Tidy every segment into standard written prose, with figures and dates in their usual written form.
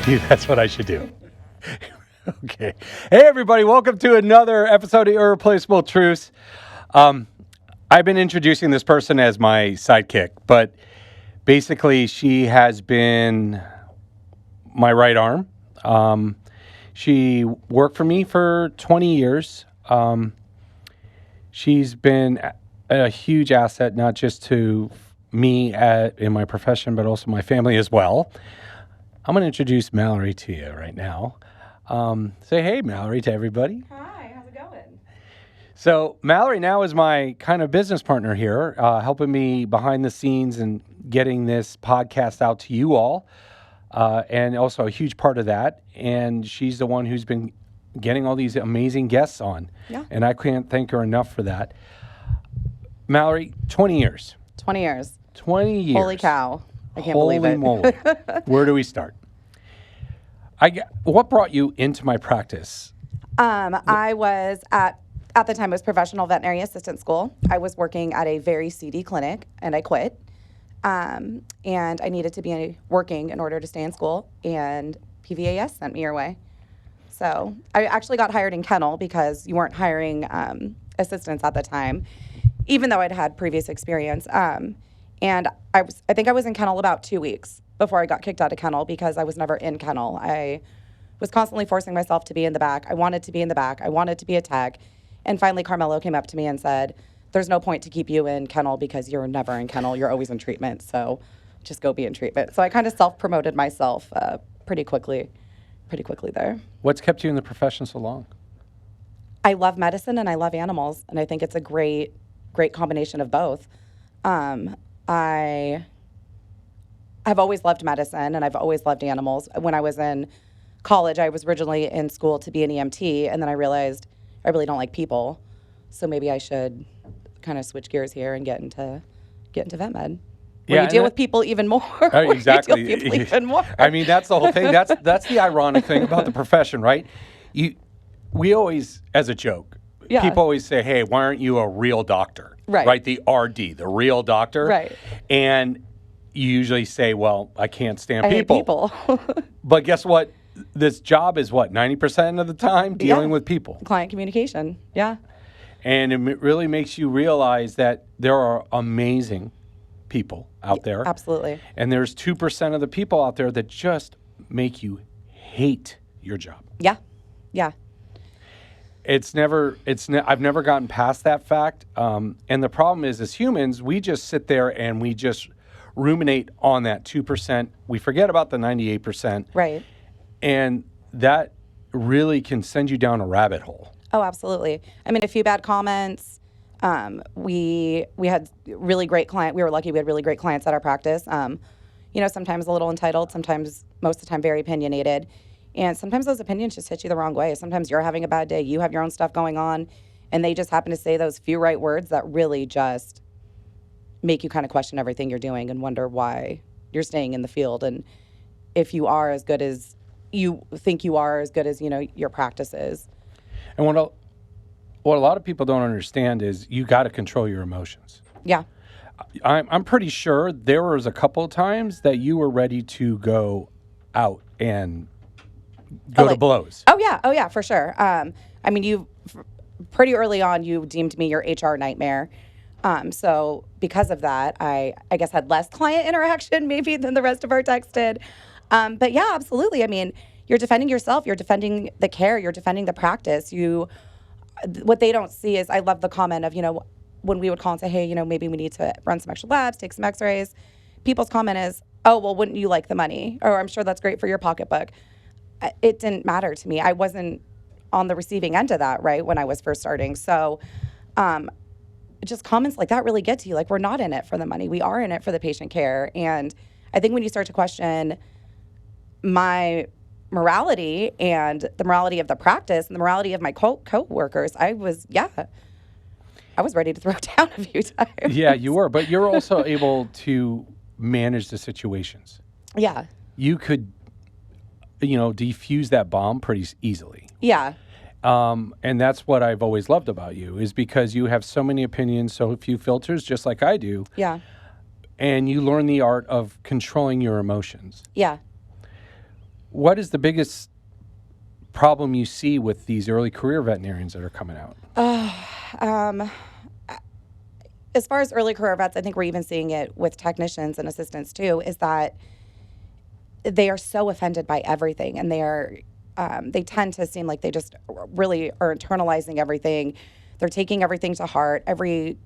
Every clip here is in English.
That's what I should do. Okay. Hey, everybody. Welcome to another episode of Irreplaceable Truths. I've been introducing this person as my sidekick, but basically she has been my right arm. She worked for me for 20 years. She's been a huge asset, not just to me in my profession, but also my family as well. I'm going to introduce Mallory to you right now. Say hey, Mallory, to everybody. Hi, how's it going? So Mallory now is my kind of business partner here, helping me behind the scenes and getting this podcast out to you all, and also a huge part of that. And she's the one who's been getting all these amazing guests on. Yeah. And I can't thank her enough for that. Mallory, 20 years. 20 years. 20 years. Holy cow. I can't believe it. Holy moly. Where do we start? What brought you into my practice? I was at the time, it was professional veterinary assistant school. I was working at a very seedy clinic, and I quit. And I needed to be working in order to stay in school, and PVAS sent me your way. So I actually got hired in kennel because you weren't hiring assistants at the time, even though I'd had previous experience. And I think I was in kennel about 2 weeks before I got kicked out of kennel because I was never in kennel. I was constantly forcing myself to be in the back. I wanted to be in the back. I wanted to be a tech. And finally, Carmelo came up to me and said, there's no point to keep you in kennel because you're never in kennel. You're always in treatment. So just go be in treatment. So I kind of self-promoted myself pretty quickly there. What's kept you in the profession so long? I love medicine and I love animals. And I think it's a great combination of both. I've always loved medicine and I've always loved animals. When I was in college, I was originally in school to be an EMT, and then I realized I really don't like people. So maybe I should kind of switch gears here and get into vet med. Where you deal with people even more. Exactly. You deal with people even more. I mean, that's the whole thing. That's the ironic thing about the profession, right? We always, as a joke, people always say, hey, why aren't you a real doctor? Right. The RD, the real doctor. Right. And you usually say, well, I can't stand people. I hate people. But guess what? This job is 90% of the time dealing with people. Client communication. Yeah. And it really makes you realize that there are amazing people out there. Absolutely. And there's 2% of the people out there that just make you hate your job. Yeah. Yeah. I've never gotten past that fact. And the problem is, as humans, we just sit there and we just ruminate on that 2%. We forget about the 98%. Right. And that really can send you down a rabbit hole. Oh, absolutely. I mean, a few bad comments. We had really great client. We were lucky we had really great clients at our practice. Sometimes a little entitled, sometimes, most of the time, very opinionated. And sometimes those opinions just hit you the wrong way. Sometimes you're having a bad day, you have your own stuff going on, and they just happen to say those few right words that really just make you kind of question everything you're doing and wonder why you're staying in the field. And if you are as good as you think you are, as good as, your practice is. And what a lot of people don't understand is you got to control your emotions. Yeah. I'm pretty sure there was a couple of times that you were ready to go out and go to blows. Oh yeah, for sure. I mean, pretty early on, you deemed me your HR nightmare. So because of that, I guess had less client interaction maybe than the rest of our techs did. But yeah, absolutely. I mean, you're defending yourself, you're defending the care, you're defending the practice. What they don't see is, I love the comment of, when we would call and say, hey, maybe we need to run some extra labs, take some x-rays. People's comment is, oh, well, wouldn't you like the money? Or I'm sure that's great for your pocketbook. It didn't matter to me. I wasn't on the receiving end of that, right, when I was first starting. So just comments like that really get to you. Like, we're not in it for the money. We are in it for the patient care. And I think when you start to question my morality and the morality of the practice and the morality of my co-workers, I was ready to throw down a few times. Yeah, you were. But you're also able to manage the situations. Yeah. You could defuse that bomb pretty easily. Yeah. And that's what I've always loved about you, is because you have so many opinions, so few filters, just like I do. Yeah. And you learn the art of controlling your emotions. Yeah. what is the biggest problem you see with these early career veterinarians that are coming out? As far as early career vets, I think we're even seeing it with technicians and assistants too, is that they are so offended by everything, and they tend to seem like they just really are internalizing everything. They're taking everything to heart, every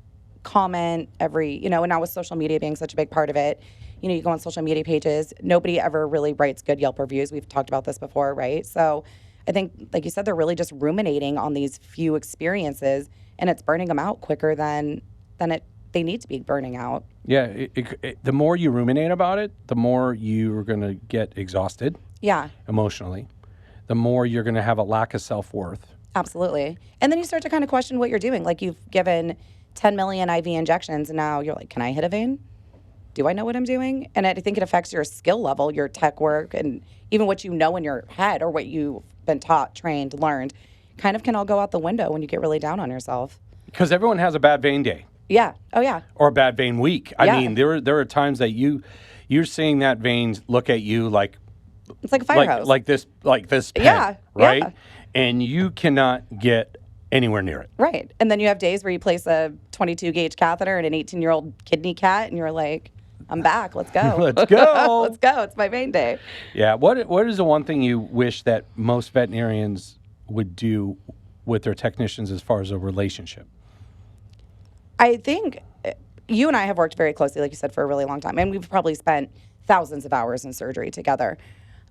comment, and now with social media being such a big part of it, you go on social media pages, nobody ever really writes good Yelp reviews. We've talked about this before, right? So I think, like you said, they're really just ruminating on these few experiences, and it's burning them out quicker than they need to be burning out. Yeah, the more you ruminate about it, the more you're going to get exhausted. Yeah. Emotionally. The more you're going to have a lack of self-worth. Absolutely. And then you start to kind of question what you're doing. Like, you've given 10 million IV injections, and now you're like, can I hit a vein? Do I know what I'm doing? And I think it affects your skill level, your tech work, and even what you know in your head or what you've been taught, trained, learned, kind of can all go out the window when you get really down on yourself. Because everyone has a bad vein day. Yeah. Oh, yeah. Or a bad vein week. I mean, there are times that you're seeing that vein look at you like it's like a fire hose. Like this pen, yeah, right? Yeah. And you cannot get anywhere near it. Right. And then you have days where you place a 22 gauge catheter in an 18-year-old kidney cat, and you're like, I'm back. Let's go. Let's go. Let's go. It's my vein day. Yeah. What is the one thing you wish that most veterinarians would do with their technicians as far as a relationship? I think you and I have worked very closely, like you said, for a really long time. And we've probably spent thousands of hours in surgery together.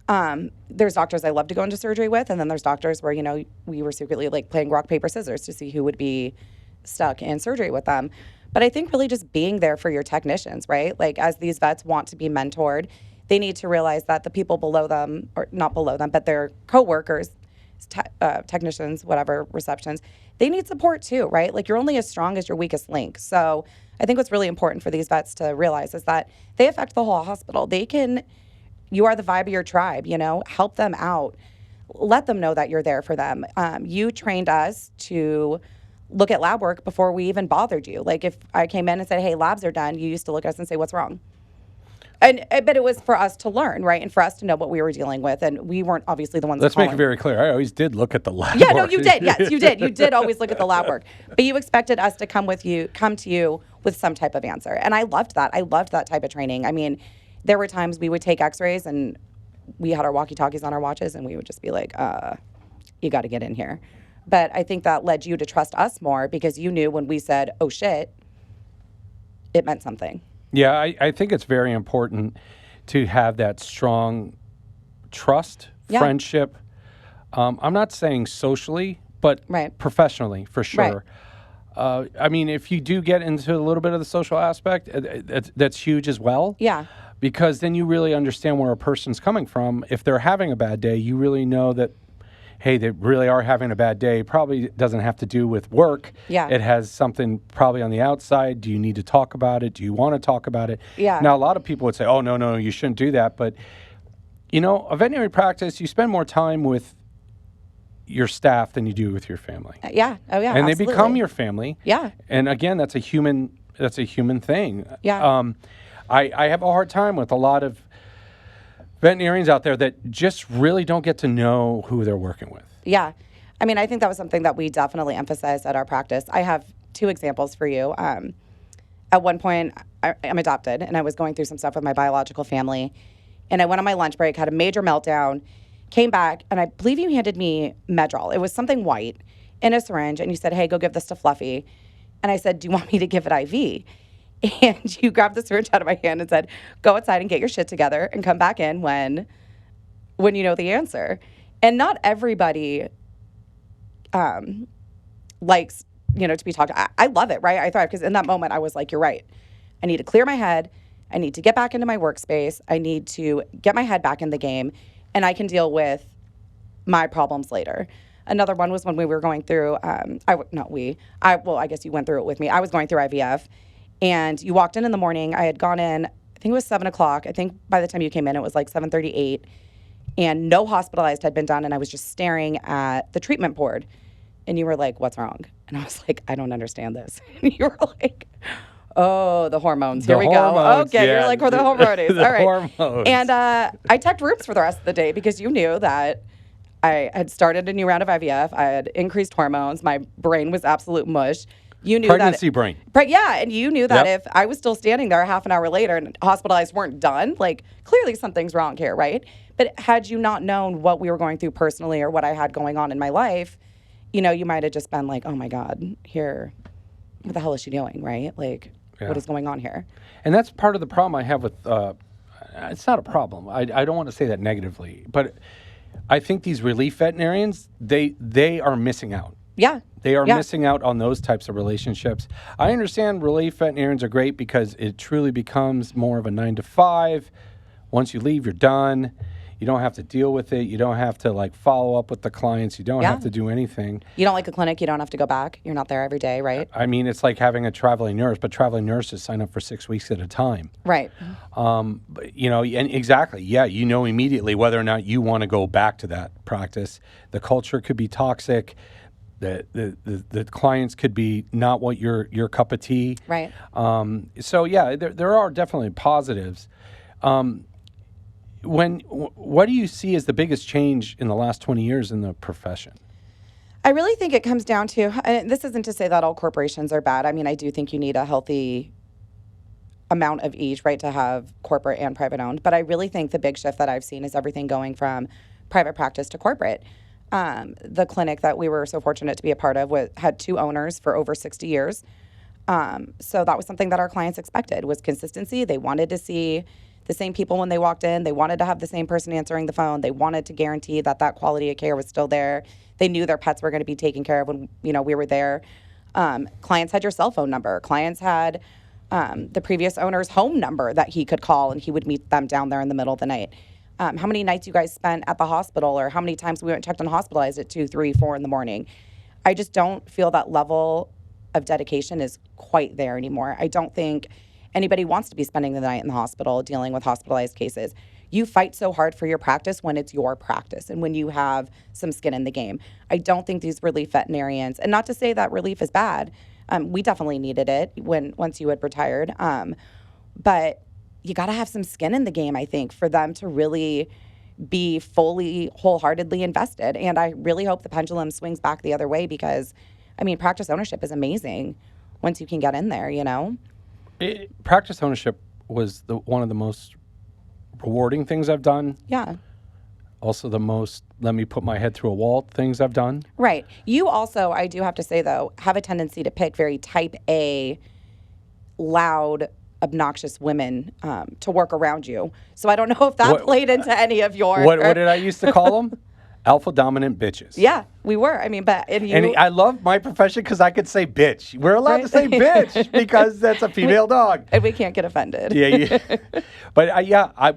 There's doctors I love to go into surgery with, and then there's doctors where, we were secretly like playing rock, paper, scissors to see who would be stuck in surgery with them. But I think really just being there for your technicians, right? Like, as these vets want to be mentored, they need to realize that the people below them, or not below them, but their coworkers, technicians, whatever, receptions, they need support too, right? Like, you're only as strong as your weakest link. So I think what's really important for these vets to realize is that they affect the whole hospital. You are the vibe of your tribe, help them out. Let them know that you're there for them. You trained us to look at lab work before we even bothered you. Like, if I came in and said, hey, labs are done, you used to look at us and say, what's wrong? But it was for us to learn, right? And for us to know what we were dealing with. And we weren't obviously the ones Let's make it very clear. I always did look at the lab Yeah, work. no, you did. Yes, you did. You did always look at the lab work. But you expected us to come to you with some type of answer. And I loved that. I loved that type of training. I mean, there were times we would take x-rays and we had our walkie-talkies on our watches, and we would just be like, you got to get in here. But I think that led you to trust us more because you knew when we said, oh, shit, it meant something. Yeah, I think it's very important to have that strong trust, friendship. I'm not saying socially, but professionally, for sure. Right. I mean, if you do get into a little bit of the social aspect, that's huge as well. Yeah. Because then you really understand where a person's coming from. If they're having a bad day, you really know that, hey, they really are having a bad day. Probably doesn't have to do with work. Yeah. It has something probably on the outside. Do you need to talk about it? Do you want to talk about it? Yeah. Now, a lot of people would say, oh, no, you shouldn't do that. But, a veterinary practice, you spend more time with your staff than you do with your family. Yeah. Oh, yeah. And absolutely. they become your family. Yeah. And again, that's a human thing. Yeah. I have a hard time with a lot of veterinarians out there that just really don't get to know who they're working with. Yeah. I mean, I think that was something that we definitely emphasized at our practice. I have two examples for you. At one point, I'm adopted, and I was going through some stuff with my biological family. And I went on my lunch break, had a major meltdown, came back, and I believe you handed me Medrol. It was something white in a syringe, and you said, hey, go give this to Fluffy. And I said, do you want me to give it IV? And you grabbed the syringe out of my hand and said, go outside and get your shit together and come back in when you know the answer. And not everybody likes, to be talked. I love it, right? I thrive because in that moment I was like, you're right. I need to clear my head. I need to get back into my workspace. I need to get my head back in the game, and I can deal with my problems later. Another one was when we were going through, I guess you went through it with me. I was going through IVF. And you walked in the morning. I had gone in, I think it was 7 o'clock. I think by the time you came in, it was like 7:38. And no hospitalized had been done. And I was just staring at the treatment board. And you were like, what's wrong? And I was like, I don't understand this. And you were like, Oh, the hormones. The Here we go. hormones, Okay, yeah. you're like, the hormones. The All right. hormones. And I teched rooms for the rest of the day because you knew that I had started a new round of IVF. I had increased hormones. My brain was absolute mush. You knew Pregnancy that. brain. Yeah, and you knew that Yep. if I was still standing there half an hour later and hospitalized weren't done, like clearly something's wrong here, right? But had you not known what we were going through personally or what I had going on in my life, you know, you might have just been like, oh my God, here, what the hell is she doing, right? Like, what is going on here? And that's part of the problem I have with, it's not a problem. I don't want to say that negatively, but I think these relief veterinarians, they are missing out. Yeah. They are missing out on those types of relationships. I understand relief veterinarians are great because it truly becomes more of a 9 to 5. Once you leave, you're done. You don't have to deal with it. You don't have to like follow up with the clients. You don't have to do anything. You don't like a clinic, you don't have to go back. You're not there every day, right? I mean, it's like having a traveling nurse, but traveling nurses sign up for 6 weeks at a time. Right. But, you know, and exactly, you know immediately whether or not you want to go back to that practice. The culture could be toxic. The clients could be not what your cup of tea. Right. So yeah, there are definitely positives. What do you see as the biggest change in the last 20 years in the profession? I really think it comes down to, and this isn't to say that all corporations are bad. I mean, I do think you need a healthy amount of each, right, to have corporate and private owned. But I really think the big shift that I've seen is everything going from private practice to corporate. The clinic that we were so fortunate to be a part of had 2 owners for over 60 years. So that was something that our clients expected was consistency. They wanted to see the same people when they walked in. They wanted to have the same person answering the phone. They wanted to guarantee that that quality of care was still there. They knew their pets were going to be taken care of when, you know, we were there. Clients had your cell phone number. Clients had the previous owner's home number that he could call, and he would meet them down there in the middle of the night. How many nights you guys spent at the hospital, or how many times we went and checked on hospitalized at 2, 3, 4 in the morning. I just don't feel that level of dedication is quite there anymore. I don't think anybody wants to be spending the night in the hospital dealing with hospitalized cases. You fight so hard for your practice when it's your practice and when you have some skin in the game. I don't think these relief veterinarians, and not to say that relief is bad, we definitely needed it once you had retired, but you got to have some skin in the game, I think, for them to really be fully, wholeheartedly invested. And I really hope the pendulum swings back the other way because, I mean, practice ownership is amazing once you can get in there, you know? Practice ownership was one of the most rewarding things I've done. Yeah. Also the most, let me put my head through a wall things I've done. Right. You also, I do have to say, though, have a tendency to pick very type A, loud, obnoxious women to work around you. So I don't know if that played into any of your... What did I used to call them? Alpha dominant bitches. Yeah, we were. I mean, but... And I love my profession because I could say bitch. We're allowed to say bitch because that's a female dog. And we can't get offended. Yeah. But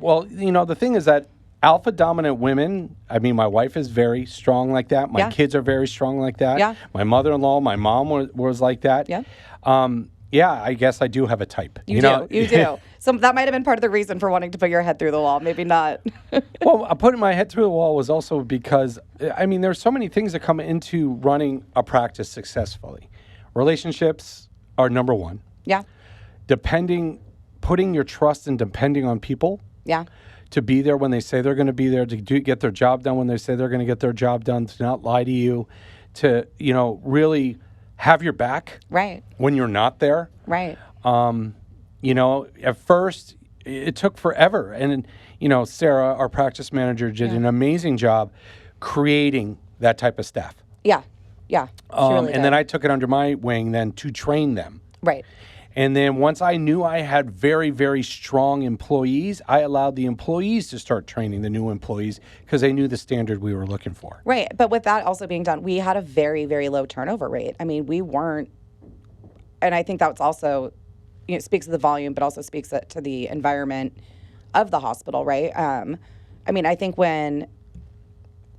well, you know, the thing is that alpha dominant women, I mean, my wife is very strong like that. My kids are very strong like that. Yeah. My mother-in-law, my mom was like that. Yeah. Yeah, I guess I do have a type. You do. So that might have been part of the reason for wanting to put your head through the wall. Maybe not. Well, putting my head through the wall was also because, I mean, there's so many things that come into running a practice successfully. Relationships are number one. Yeah. Putting your trust and depending on people. Yeah. To be there when they say they're going to be there, to get their job done when they say they're going to get their job done, to not lie to you, to, you know, really have your back. Right. When you're not there. Right. You know, at first it took forever. And, you know, Sarah, our practice manager, did an amazing job creating that type of staff. Yeah. Yeah. And then I took it under my wing then to train them. Right. And then once I knew I had very, very strong employees, I allowed the employees to start training the new employees because they knew the standard we were looking for. Right. But with that also being done, we had a very, very low turnover rate. I mean, we weren't, and I think that's also, you know, speaks to the volume, but also speaks to the environment of the hospital, right? I mean, I think when,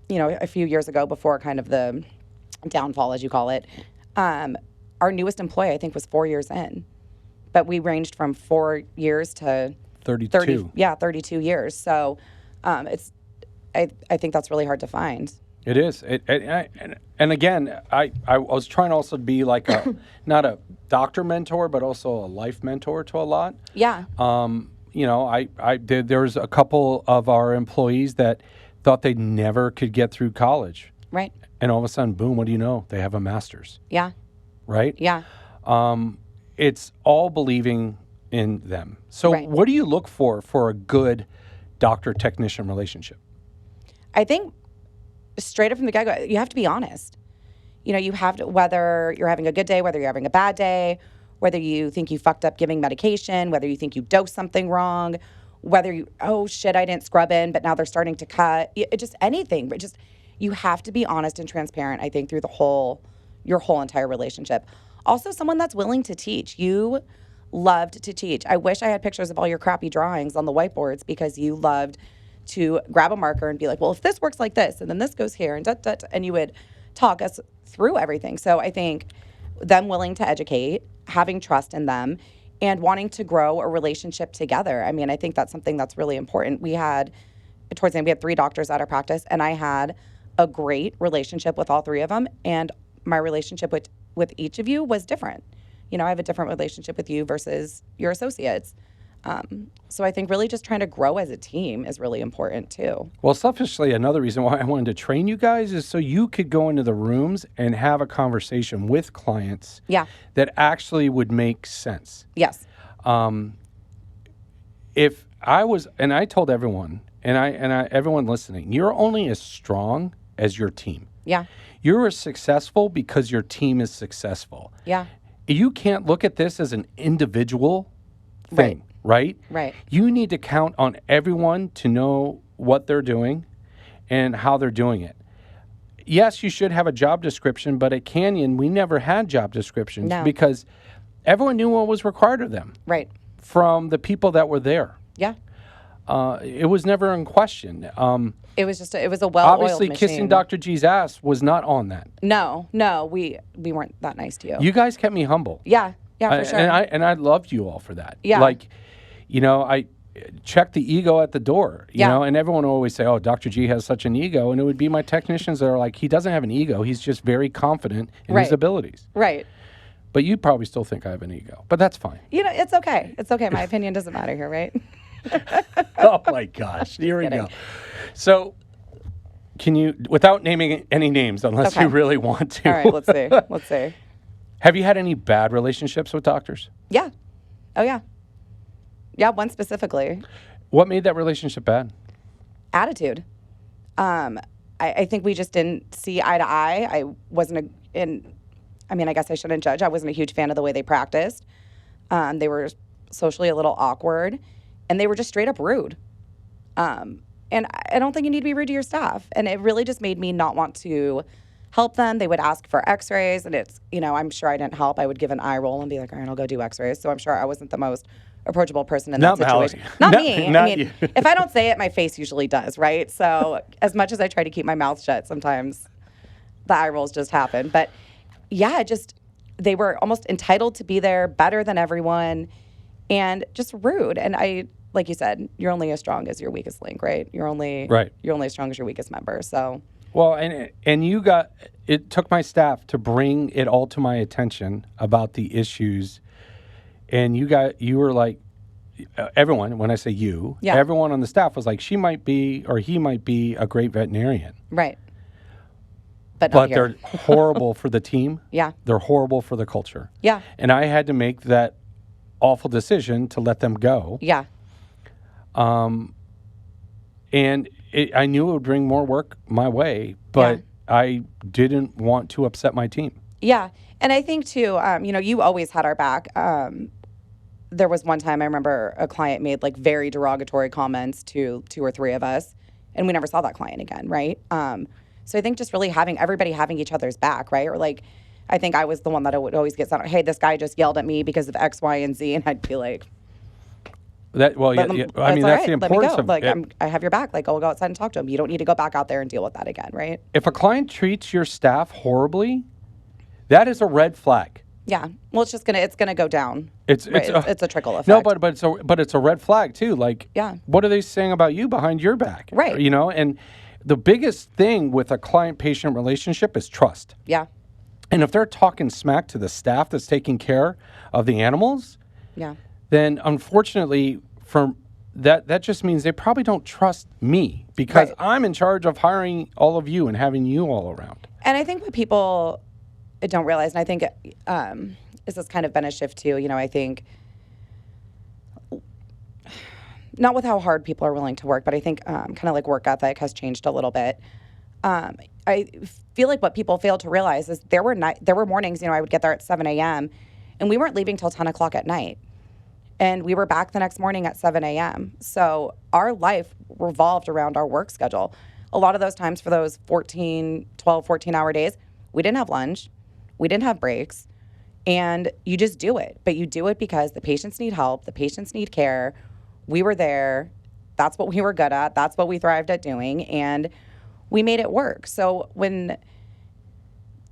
you know, a few years ago before kind of the downfall, as you call it, our newest employee, I think, was 4 years in. But we ranged from 4 years to 32. 32 years. So I think that's really hard to find. It is. And again, I was trying also to be like not a doctor mentor, but also a life mentor to a lot. Yeah. You know, there's a couple of our employees that thought they never could get through college. Right. And all of a sudden, boom, what do you know? They have a master's. Yeah. Right? Yeah. It's all believing in them. So Right. what do you look for a good doctor-technician relationship? I think straight up from the get-go, you have to be honest. You know, you have to, whether you're having a good day, whether you're having a bad day, whether you think you fucked up giving medication, whether you think you dosed something wrong, whether you, oh shit, I didn't scrub in, but now they're starting to cut, just anything. But just, you have to be honest and transparent, I think, through your whole entire relationship. Also, someone that's willing to teach. You loved to teach. I wish I had pictures of all your crappy drawings on the whiteboards because you loved to grab a marker and be like, well, if this works like this, and then this goes here, and and you would talk us through everything. So I think them willing to educate, having trust in them, and wanting to grow a relationship together. I mean, I think that's something that's really important. Towards the end, we had 3 doctors at our practice, and I had a great relationship with all 3 of them, and my relationship with each of you was different. You know, I have a different relationship with you versus your associates. So I think really just trying to grow as a team is really important too. Well, selfishly, another reason why I wanted to train you guys is so you could go into the rooms and have a conversation with clients that actually would make sense. Yes. If I was, and I told everyone, and everyone listening, you're only as strong as your team. Yeah. You're as successful because your team is successful. Yeah. You can't look at this as an individual thing, right? Right. You need to count on everyone to know what they're doing and how they're doing it. Yes, you should have a job description, but at Canyon, we never had job descriptions because everyone knew what was required of them. Right. From the people that were there. Yeah. It was never in question. It was a well-oiled obviously, machine. kissing Dr. G's ass was not on that. No, we weren't that nice to you. You guys kept me humble. Yeah, for sure. And I loved you all for that. Yeah. Like, you know, I checked the ego at the door, you know, and everyone would always say, oh, Dr. G has such an ego. And it would be my technicians that are like, he doesn't have an ego. He's just very confident in his abilities. Right. But you probably still think I have an ego, but that's fine. You know, it's okay. It's okay. My opinion doesn't matter here, right? Oh my gosh. Here we go. So can you, without naming any names, unless you really want to. All right, let's see. Have you had any bad relationships with doctors? Yeah. Oh, yeah. Yeah, one specifically. What made that relationship bad? Attitude. I think we just didn't see eye to eye. I guess I shouldn't judge. I wasn't a huge fan of the way they practiced. They were socially a little awkward, and they were just straight up rude. And I don't think you need to be rude to your staff. And it really just made me not want to help them. They would ask for x-rays, and it's, you know, I'm sure I didn't help. I would give an eye roll and be like, all right, I'll go do x-rays. So I'm sure I wasn't the most approachable person in that situation. Not me. Not I mean, if I don't say it, my face usually does, right? So as much as I try to keep my mouth shut, sometimes the eye rolls just happen. But yeah, they were almost entitled to be there, better than everyone, and just rude. And like you said, you're only as strong as your weakest link, right? You're only as strong as your weakest member. So well, and it took my staff to bring it all to my attention about the issues, and you were like, everyone, when I say you, everyone on the staff was like, she might be or he might be a great veterinarian, right? But they're horrible for the team. Yeah, they're horrible for the culture. Yeah, and I had to make that awful decision to let them go. Yeah. And I knew it would bring more work my way, but I didn't want to upset my team. Yeah. And I think too, you know, you always had our back. There was one time I remember a client made like very derogatory comments to 2 or 3 of us, and we never saw that client again, right? So I think just really everybody having each other's back, right? Or like, I think I was the one that would always get sent, hey, this guy just yelled at me because of X, Y, and Z, and I'd be like, I mean, that's the importance of it. I have your back. Like, I'll go outside and talk to him. You don't need to go back out there and deal with that again, right? If a client treats your staff horribly, that is a red flag. Yeah. Well, it's gonna go down. It's a trickle effect. No, but it's a red flag too. Like, yeah, what are they saying about you behind your back? Right. You know, and the biggest thing with a client-patient relationship is trust. Yeah. And if they're talking smack to the staff that's taking care of the animals, Yeah. then unfortunately from that just means they probably don't trust me because Right. I'm in charge of hiring all of you and having you all around. And I think what people don't realize, and I think this has kind of been a shift too, I think not with how hard people are willing to work, but I think kind of like work ethic has changed a little bit. I feel like what people fail to realize is there were mornings, I would get there at 7 a.m. and we weren't leaving till 10 o'clock at night. And we were back the next morning at 7 a.m. So our life revolved around our work schedule. A lot of those times for those 14-hour days, we didn't have lunch. We didn't have breaks. And you just do it. But you do it because the patients need help. The patients need care. We were there. That's what we were good at. That's what we thrived at doing. And we made it work. So when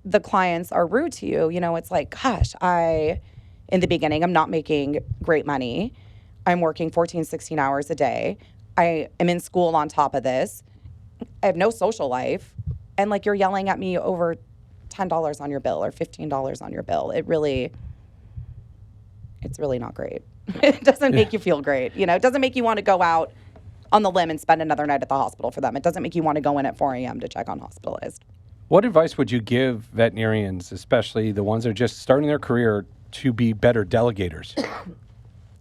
the clients are rude to you, it's like, gosh, in the beginning, I'm not making great money. I'm working 14, 16 hours a day. I am in school on top of this. I have no social life. And like you're yelling at me over $10 on your bill or $15 on your bill. It's really not great. It doesn't make you feel great. It doesn't make you want to go out on the limb and spend another night at the hospital for them. It doesn't make you want to go in at 4 a.m. to check on hospitalized. What advice would you give veterinarians, especially the ones that are just starting their career, to be better delegators?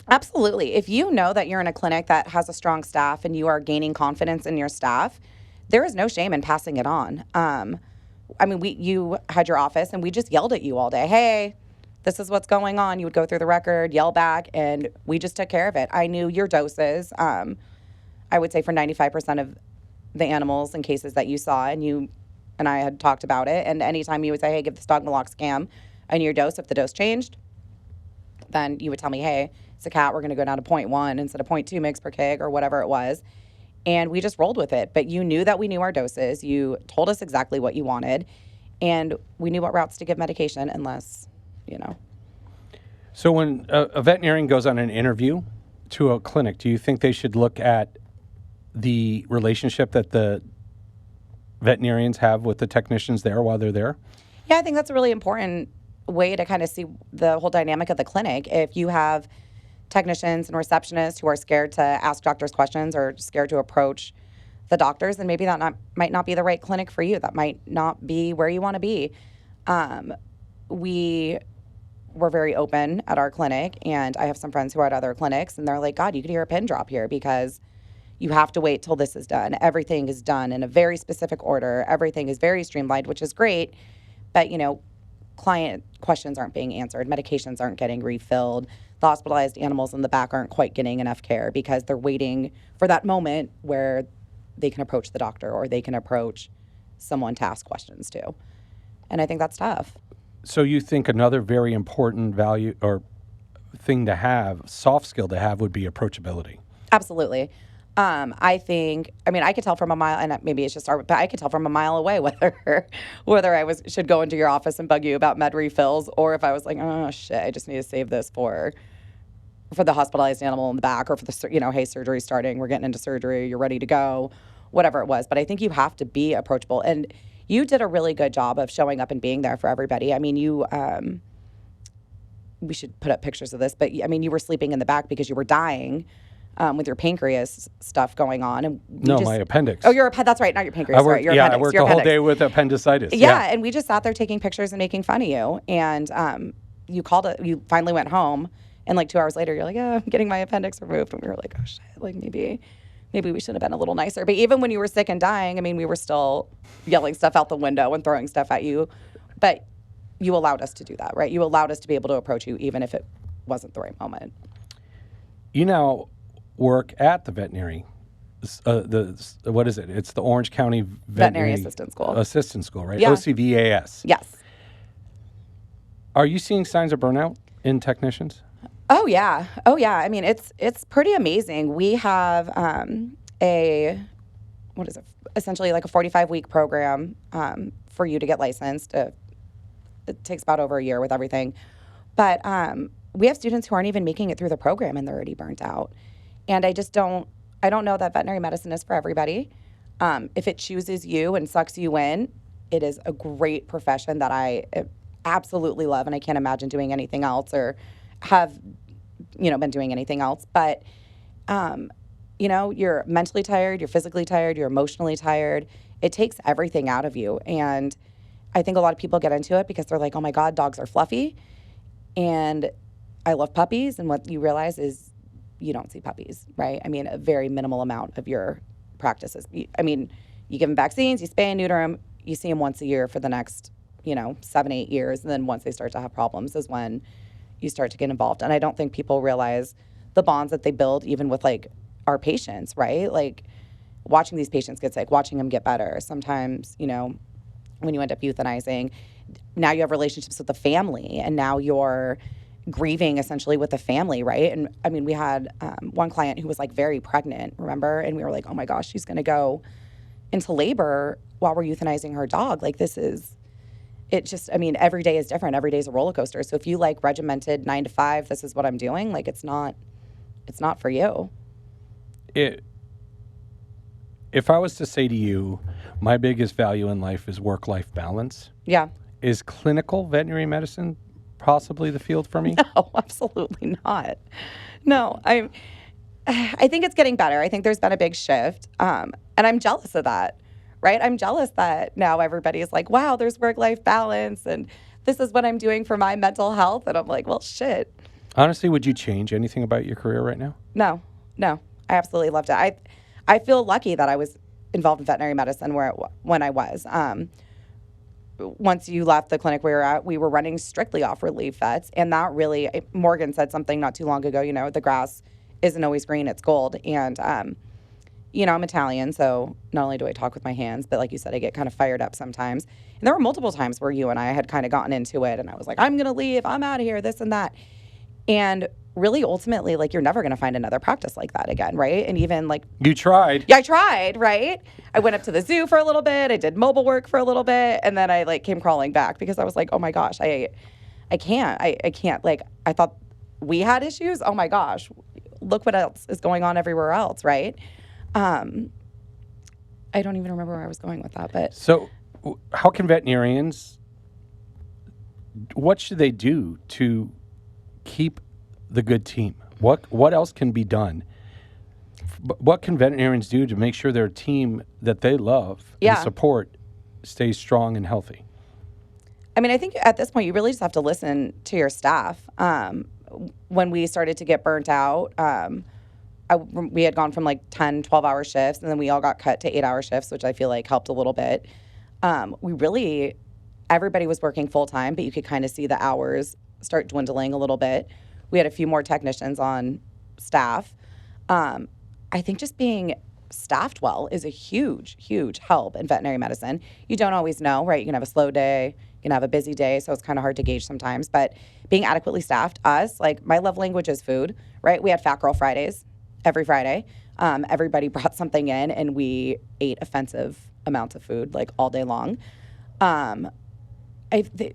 Absolutely. If you know that you're in a clinic that has a strong staff and you are gaining confidence in your staff, there is no shame in passing it on. You had your office and we just yelled at you all day. Hey, this is what's going on. You would go through the record, yell back, and we just took care of it. I knew your doses. I would say for 95% of the animals and cases that you saw, and you and I had talked about it. And anytime you would say, hey, give this dog meloxicam, I knew your dose. If the dose changed, then you would tell me, hey, it's a cat. We're going to go down to 0.1 instead of 0.2 mg per kg or whatever it was. And we just rolled with it. But you knew that we knew our doses. You told us exactly what you wanted. And we knew what routes to give medication unless. So when a veterinarian goes on an interview to a clinic, do you think they should look at the relationship that the veterinarians have with the technicians there while they're there? Yeah, I think that's a really important way to kind of see the whole dynamic of the clinic. If you have technicians and receptionists who are scared to ask doctors questions or scared to approach the doctors, then maybe that might not be the right clinic for you. That might not be where you want to be. We were very open at our clinic, and I have some friends who are at other clinics, and they're like, God, you could hear a pin drop here because you have to wait till this is done. Everything is done in a very specific order. Everything is very streamlined, which is great. But, client questions aren't being answered. Medications aren't getting refilled. The hospitalized animals in the back aren't quite getting enough care because they're waiting for that moment where they can approach the doctor or they can approach someone to ask questions to. And I think that's tough. So you think another very important value or thing to have, soft skill to have, would be approachability? Absolutely. I could tell from a mile, and maybe it's just but I could tell from a mile away whether I should go into your office and bug you about med refills, or if I was like, oh shit, I just need to save this for the hospitalized animal in the back, or for the, hey, surgery's starting, we're getting into surgery, you're ready to go, whatever it was. But I think you have to be approachable, and you did a really good job of showing up and being there for everybody. I mean, we should put up pictures of this, but you were sleeping in the back because you were dying. With your pancreas stuff going on, and my appendix. Oh, that's right, not your pancreas. Right, your appendix. I worked your the whole appendix. day with appendicitis. Yeah, and we just sat there taking pictures and making fun of you. And you called it. You finally went home, and like 2 hours later, you're like, "Yeah, I'm getting my appendix removed." And we were like, "Oh shit! Like maybe we should have been a little nicer." But even when you were sick and dying, we were still yelling stuff out the window and throwing stuff at you. But you allowed us to do that, right? You allowed us to be able to approach you, even if it wasn't the right moment. You now work at the veterinary. What is it? It's the Orange County Veterinary Assistant School, right? Yeah. OCVAS. Yes. Are you seeing signs of burnout in technicians? Oh yeah. It's pretty amazing. We have essentially like a 45-week program for you to get licensed. It takes about over a year with everything. But we have students who aren't even making it through the program and they're already burnt out. And I don't know that veterinary medicine is for everybody. If it chooses you and sucks you in, it is a great profession that I absolutely love, and I can't imagine doing anything else or have, been doing anything else. But, you're mentally tired, you're physically tired, you're emotionally tired. It takes everything out of you. And I think a lot of people get into it because they're like, oh my God, dogs are fluffy. And I love puppies. And what you realize is you don't see puppies, right? I mean, a very minimal amount of your practices. You give them vaccines, you spay and neuter them, you see them once a year for the next, 7, 8 years. And then once they start to have problems is when you start to get involved. And I don't think people realize the bonds that they build even with like our patients, right? Like watching these patients get sick, watching them get better. Sometimes, when you end up euthanizing, now you have relationships with the family and now you're grieving essentially with the family, right? And I mean, we had one client who was like very pregnant, remember? And we were like, oh my gosh, she's going to go into labor while we're euthanizing her dog. Like every day is different. Every day is a roller coaster. So if you like regimented 9 to 5, this is what I'm doing, like it's not for you. If I was to say to you, my biggest value in life is work-life balance. Yeah. Is clinical veterinary medicine possibly the field for me? No, absolutely not. No, I think it's getting better. I think there's been a big shift. And I'm jealous of that, right? I'm jealous that now everybody is like, wow, there's work-life balance and this is what I'm doing for my mental health. And I'm like, well, shit. Honestly, would you change anything about your career right now? No. I absolutely loved it. I feel lucky that I was involved in veterinary medicine when I was. Once you left the clinic we were at, we were running strictly off relief vets. And that really, Morgan said something not too long ago, the grass isn't always green, it's gold. And, I'm Italian, so not only do I talk with my hands, but like you said, I get kind of fired up sometimes. And there were multiple times where you and I had kind of gotten into it and I was like, I'm going to leave, I'm out of here, this and that. And really, ultimately, like, you're never going to find another practice like that again, right? And even, like... You tried. Yeah, I tried, right? I went up to the zoo for a little bit. I did mobile work for a little bit. And then I, like, came crawling back because I was like, oh, my gosh, I can't. I can't. Like, I thought we had issues. Oh, my gosh. Look what else is going on everywhere else, right? I don't even remember where I was going with that, but... So, how can veterinarians... What should they do to keep the good team? What else can be done? What can veterinarians do to make sure their team that they love and support stays strong and healthy? I mean, I think at this point you really just have to listen to your staff. When we started to get burnt out, we had gone from like 10, 12-hour shifts, and then we all got cut to 8-hour shifts, which I feel like helped a little bit. Everybody was working full-time, but you could kind of see the hours start dwindling a little bit. We had a few more technicians on staff. I think just being staffed well is a huge, huge help in veterinary medicine. You don't always know, right? You can have a slow day, you can have a busy day, so it's kind of hard to gauge sometimes. But being adequately staffed, like my love language is food, right? We had Fat Girl Fridays every Friday. Everybody brought something in, and we ate offensive amounts of food, like all day long.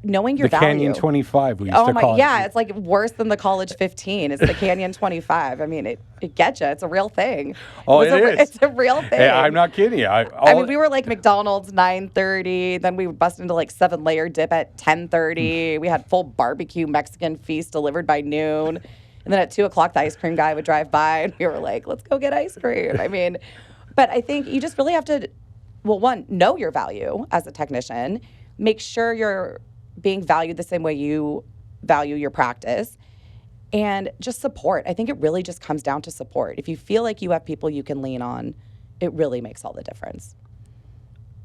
Knowing your value. The Canyon 25, we used to call it. Yeah, it's like worse than the College 15. It's the Canyon 25. I mean, it gets you. It's a real thing. Oh, it is. It's a real thing. Hey, I'm not kidding you. I mean, we were like McDonald's 9:30. Then we would bust into like 7-layer dip at 10:30. We had full barbecue Mexican feast delivered by noon. And then at 2 o'clock, the ice cream guy would drive by, and we were like, let's go get ice cream. I mean, but I think you just really have to, well, one, know your value as a technician. Make sure you're being valued the same way you value your practice, and just support. I think it really just comes down to support. If you feel like you have people you can lean on, it really makes all the difference.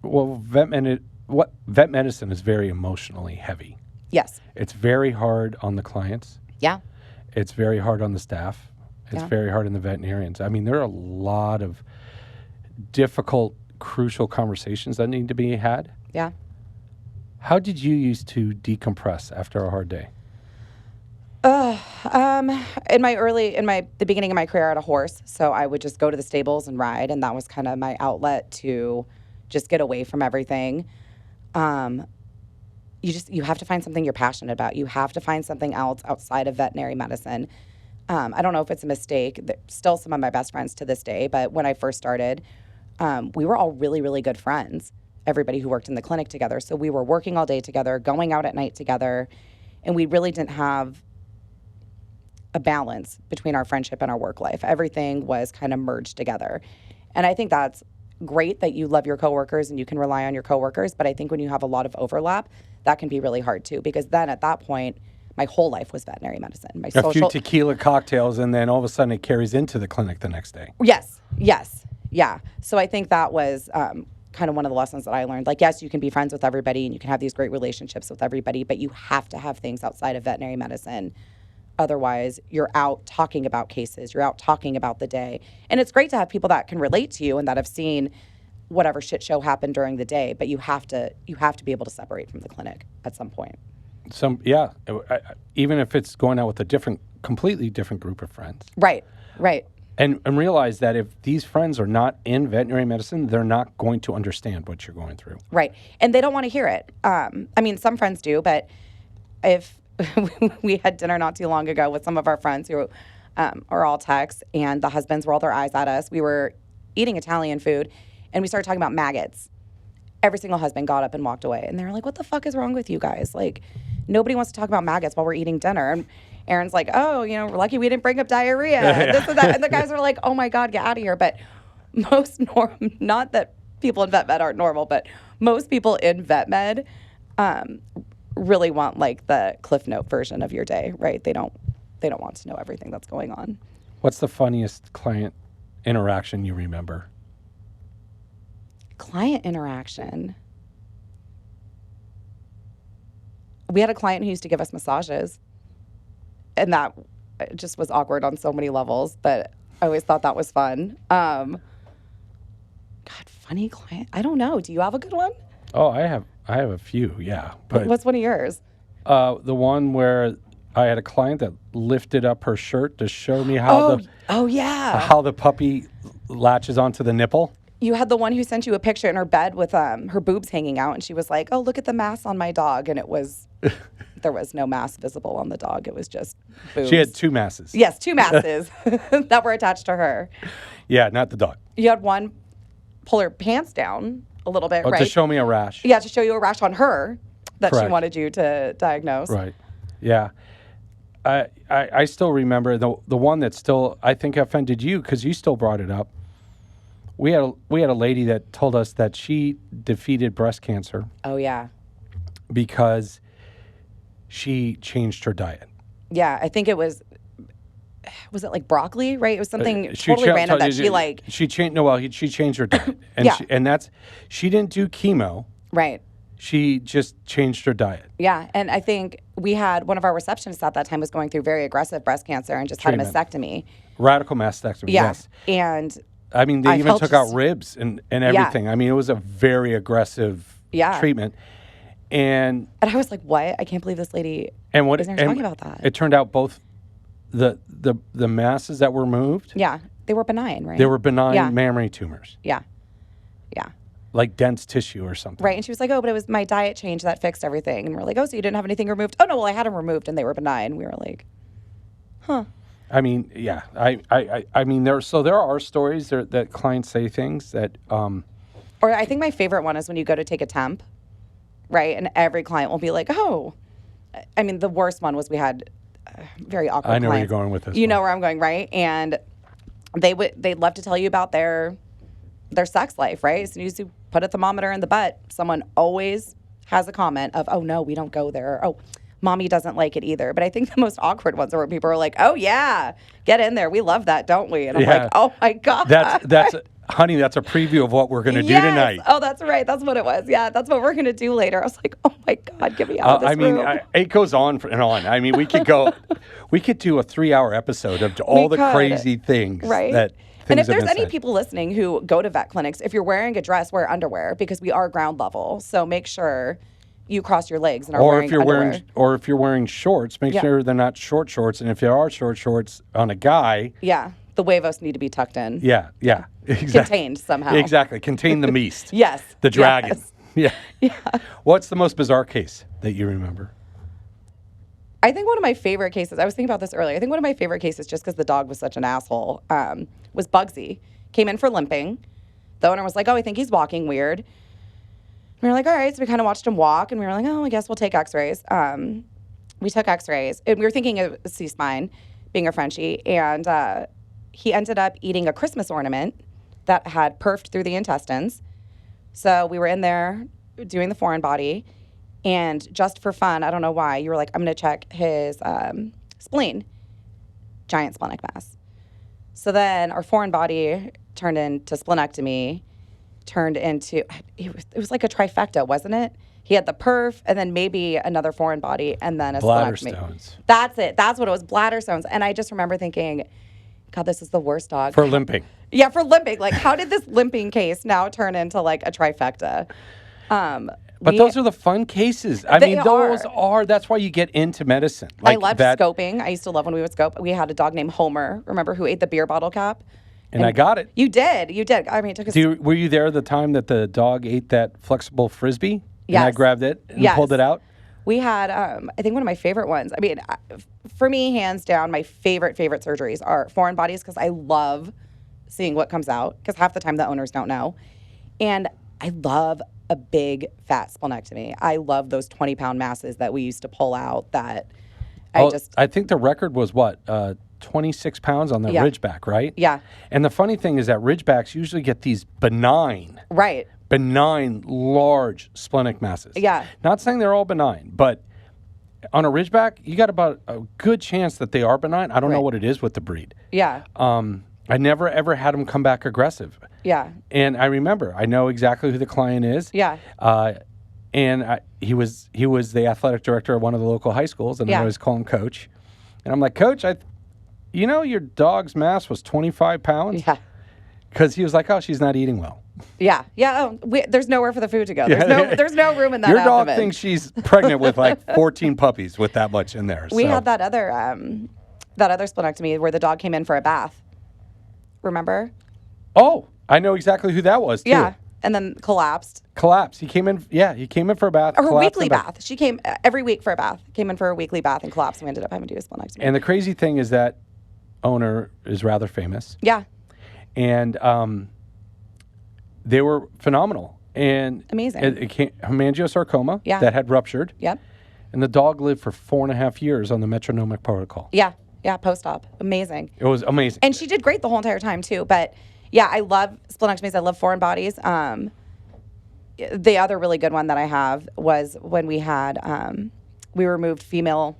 Well, vet medicine is very emotionally heavy. Yes. It's very hard on the clients. Yeah. It's very hard on the staff. It's very hard on the veterinarians. I mean, there are a lot of difficult, crucial conversations that need to be had. Yeah. How did you used to decompress after a hard day? In the beginning of my career, I had a horse, so I would just go to the stables and ride, and that was kind of my outlet to just get away from everything. You have to find something you're passionate about. You have to find something else outside of veterinary medicine. I don't know if it's a mistake. They're still some of my best friends to this day, but when I first started, we were all really, really good friends. everybody who worked in the clinic together. So we were working all day together, going out at night together, and we really didn't have a balance between our friendship and our work life. Everything was kind of merged together. And I think that's great that you love your coworkers and you can rely on your coworkers, but I think when you have a lot of overlap, that can be really hard too, because then at that point, my whole life was veterinary medicine. My A few tequila cocktails, and then all of a sudden it carries into the clinic the next day. Yes. Yeah. So I think that was kind of one of the lessons that I learned. Like, yes, you can be friends with everybody and you can have these great relationships with everybody, but you have to have things outside of veterinary medicine. Otherwise, you're out talking about cases, you're out talking about the day. And it's great to have people that can relate to you and that have seen whatever shit show happened during the day, but you have to be able to separate from the clinic at some point. Even if it's going out with a completely different group of friends. Right. And realize that if these friends are not in veterinary medicine, they're not going to understand what you're going through. Right. And they don't want to hear it. I mean, some friends do, but if we had dinner not too long ago with some of our friends who are all techs, and the husbands rolled their eyes at us. We were eating Italian food, and we started talking about maggots. Every single husband got up and walked away. And they were like, what the fuck is wrong with you guys? Like, nobody wants to talk about maggots while we're eating dinner. And Aaron's like, oh, we're lucky we didn't bring up diarrhea. This and that. And the guys are like, oh, my God, get out of here. But not that people in vet med aren't normal, but most people in vet med really want like the Cliff Note version of your day, right? They don't want to know everything that's going on. What's the funniest client interaction you remember? Client interaction. We had a client who used to give us massages, and that just was awkward on so many levels, but I always thought that was fun. God, funny client. I don't know. Do you have a good one? Oh, I have a few, yeah. But what's one of yours? The one where I had a client that lifted up her shirt to show me how how the puppy latches onto the nipple. You had the one who sent you a picture in her bed with her boobs hanging out, and she was like, oh, look at the mass on my dog. And there was no mass visible on the dog. It was just boobs. She had two masses. Yes, two masses that were attached to her. Yeah, not the dog. You had one pull her pants down a little bit, right? To show me a rash. Yeah, to show you a rash on her that Correct. She wanted you to diagnose. Right. Yeah. I still remember the one that still, I think, offended you because you still brought it up. We had a lady that told us that she defeated breast cancer. Oh, yeah. Because she changed her diet. Yeah, I think it was it like broccoli, right? It was something totally random that she like. She changed her diet. And yeah. She didn't do chemo. Right. She just changed her diet. Yeah, and I think we had one of our receptionists at that time was going through very aggressive breast cancer and just Treatment. Had a mastectomy. Radical mastectomy, yeah. Yes. And I mean, they even took out ribs and everything. Yeah. I mean, it was a very aggressive treatment. And I was like, what? I can't believe this lady isn't talking about that. It turned out both the masses that were moved. Yeah, they were benign, right? They were benign mammary tumors. Yeah. Like dense tissue or something. Right, and she was like, oh, but it was my diet change that fixed everything. And we're like, oh, so you didn't have anything removed? Oh, no, well, I had them removed and they were benign. We were like, huh. I mean, yeah. I mean, there are stories that clients say things that... Or I think my favorite one is when you go to take a temp, right? And every client will be like, oh. I mean, the worst one was we had very awkward I know clients. where you're going with this. You know where I'm going, right? And they'd love to tell you about their sex life, right? As soon as you put a thermometer in the butt, someone always has a comment of, oh, no, we don't go there. Or, oh, mommy doesn't like it either. But I think the most awkward ones are where people are like, oh, yeah, get in there. We love that, don't we? And I'm like, oh, my God. Honey, that's a preview of what we're going to do tonight. Oh, that's right. That's what it was. Yeah, that's what we're going to do later. I was like, oh, my God, get me out of this room. It goes on and on. I mean, we could do a 3-hour episode of all the crazy things that... And if there's any people listening who go to vet clinics, if you're wearing a dress, wear underwear because we are ground level. So make sure you cross your legs and are wearing underwear. Or if you're wearing shorts, make sure they're not short shorts. And if there are short shorts on a guy. Yeah, the huevos need to be tucked in. Yeah, exactly. Contained somehow. Exactly, contain the meast. Yes. The dragon. Yes. Yeah. What's the most bizarre case that you remember? I think one of my favorite cases, I was thinking about this earlier, I think one of my favorite cases, just because the dog was such an asshole, was Bugsy. Came in for limping. The owner was like, oh, I think he's walking weird. We were like, all right. So we kind of watched him walk, and we were like, oh, I guess we'll take x-rays. We took x-rays, and we were thinking of C-spine, being a Frenchie, and he ended up eating a Christmas ornament that had perfed through the intestines. So we were in there doing the foreign body, and just for fun, I don't know why, you were like, I'm going to check his spleen. Giant splenic mass. So then our foreign body turned into splenectomy, it was like a trifecta, wasn't it? He had the perf, and then maybe another foreign body, and then a Bladder splenectomy. stones. That's it. That's what it was, bladder stones. And I just remember thinking, God, this is the worst dog. For limping. Yeah, for limping. Like, how did this limping case now turn into like a trifecta? But those are the fun cases. I mean, those are, that's why you get into medicine. I loved scoping. I used to love when we would scope. We had a dog named Homer, remember, who ate the beer bottle cap? And I got it. You did. I mean, it took us. Were you there the time that the dog ate that flexible Frisbee? Yes. And I grabbed it and pulled it out? We had, I think one of my favorite ones. I mean, for me, hands down, my favorite surgeries are foreign bodies because I love seeing what comes out because half the time the owners don't know. And I love a big fat splenectomy. I love those 20-pound masses that we used to pull out that I think the record was what? 26 pounds on the Ridgeback, right? Yeah. And the funny thing is that Ridgebacks usually get these benign, large splenic masses. Yeah. Not saying they're all benign, but on a Ridgeback, you got about a good chance that they are benign. I don't know what it is with the breed. Yeah. I never, ever had them come back aggressive. Yeah. And I know exactly who the client is. Yeah. He was the athletic director of one of the local high schools, and I always call him Coach. And I'm like, Coach, your dog's mass was 25 pounds? Yeah. Because he was like, oh, she's not eating well. Yeah. Yeah. There's nowhere for the food to go. There's no room in that Your dog abdomen. thinks she's pregnant with like 14 puppies with that much in there. We had that other splenectomy where the dog came in for a bath. Remember? Oh, I know exactly who that was, too. Yeah. And then collapsed. He came in for a bath. Or her weekly bath. She came every week for a bath. Came in for a weekly bath and collapsed. And we ended up having to do a splenectomy. And the crazy thing is that owner is rather famous. Yeah. And they were phenomenal. And amazing. It came hemangiosarcoma that had ruptured. Yep. And the dog lived for 4.5 years on the metronomic protocol. Yeah. Yeah, post-op. Amazing. It was amazing. And she did great the whole entire time, too. But, yeah, I love splenectomies. I love foreign bodies. The other really good one that I have was when we had, we removed female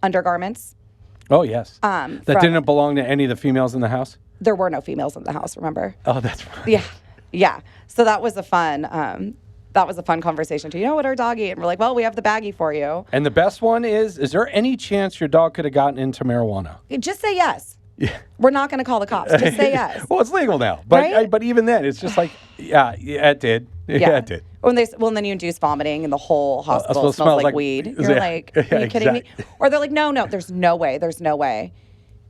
undergarments. Oh, yes. That didn't belong to any of the females in the house? There were no females in the house, remember? Oh, that's right. Yeah. Yeah. So that was a fun conversation too. You know what our dog ate? And we're like, well, we have the baggie for you. And the best one is there any chance your dog could have gotten into marijuana? Just say yes. Yeah. We're not going to call the cops. Just say yes. Well, it's legal now. But right? But even then, it's just like, yeah, it did. Yeah, it did. Well, then you induce vomiting and the whole hospital smells like weed. You're like, are you kidding me? Or they're like, no, there's no way. There's no way.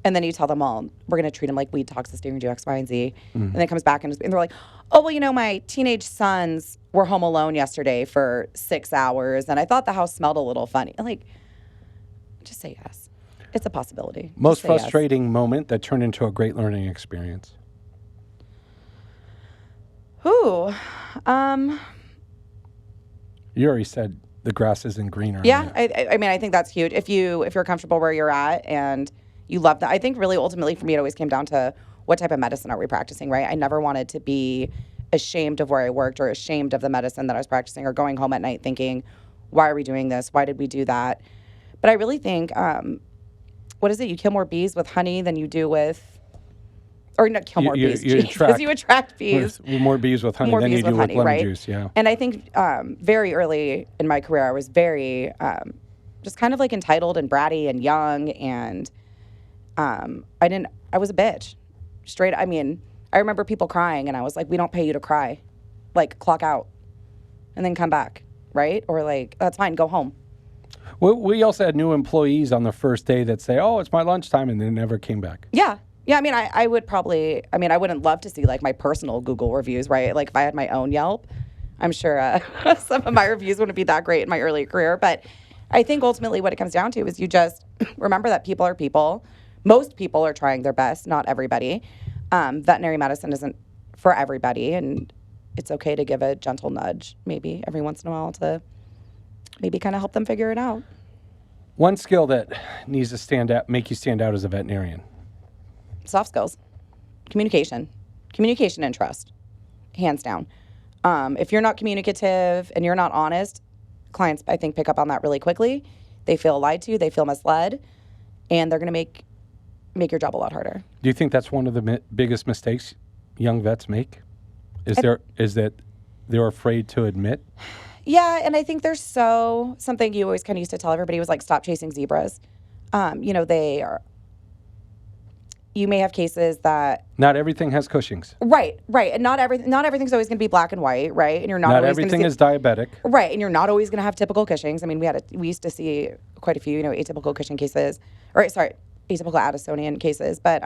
And then you tell them, well, we're going to treat him like weed toxicity. We're going to do X, Y, and Z. And then it comes back and they're like, oh, well, my teenage sons were home alone yesterday for 6 hours. And I thought the house smelled a little funny. Like, just say yes. It's a possibility. Most frustrating moment that turned into a great learning experience? Ooh. You already said the grass isn't greener. Yeah. I mean, I think that's huge. If you're comfortable where you're at and you love that. I think really ultimately for me, it always came down to what type of medicine are we practicing, right? I never wanted to be ashamed of where I worked or ashamed of the medicine that I was practicing or going home at night thinking, why are we doing this? Why did we do that? But I really think, what is it? You kill more bees with honey than you do with, or not kill more bees, because you attract bees. More bees with honey than you do with lemon juice, yeah. And I think very early in my career, I was very just kind of like entitled and bratty and young and I was a bitch. Straight, I mean, I remember people crying and I was like, we don't pay you to cry. Like, clock out and then come back, right? Or like, that's fine, go home. We also had new employees on the first day that say, oh, it's my lunchtime, and they never came back. Yeah. Yeah, I mean, I wouldn't love to see like my personal Google reviews, right? Like if I had my own Yelp, I'm sure some of my reviews wouldn't be that great in my early career. But I think ultimately what it comes down to is you just remember that people are people. Most people are trying their best, not everybody. Veterinary medicine isn't for everybody. And it's okay to give a gentle nudge maybe every once in a while to maybe kind of help them figure it out. One skill that needs to make you stand out as a veterinarian. Soft skills, communication and trust, hands down. If you're not communicative and you're not honest, clients, I think, pick up on that really quickly. They feel lied to, they feel misled, and they're going to make your job a lot harder. Do you think that's one of the biggest mistakes young vets make? Is that they're afraid to admit? Yeah, and I think there's something you always kind of used to tell everybody was like, stop chasing zebras. They are. You may have cases that Not everything has Cushing's. right, and not everything's always going to be black and white, right? And you're not always everything is diabetic, right? And you're not always going to have typical Cushing's. I mean, we used to see quite a few, atypical Cushing cases, atypical Addisonian cases, but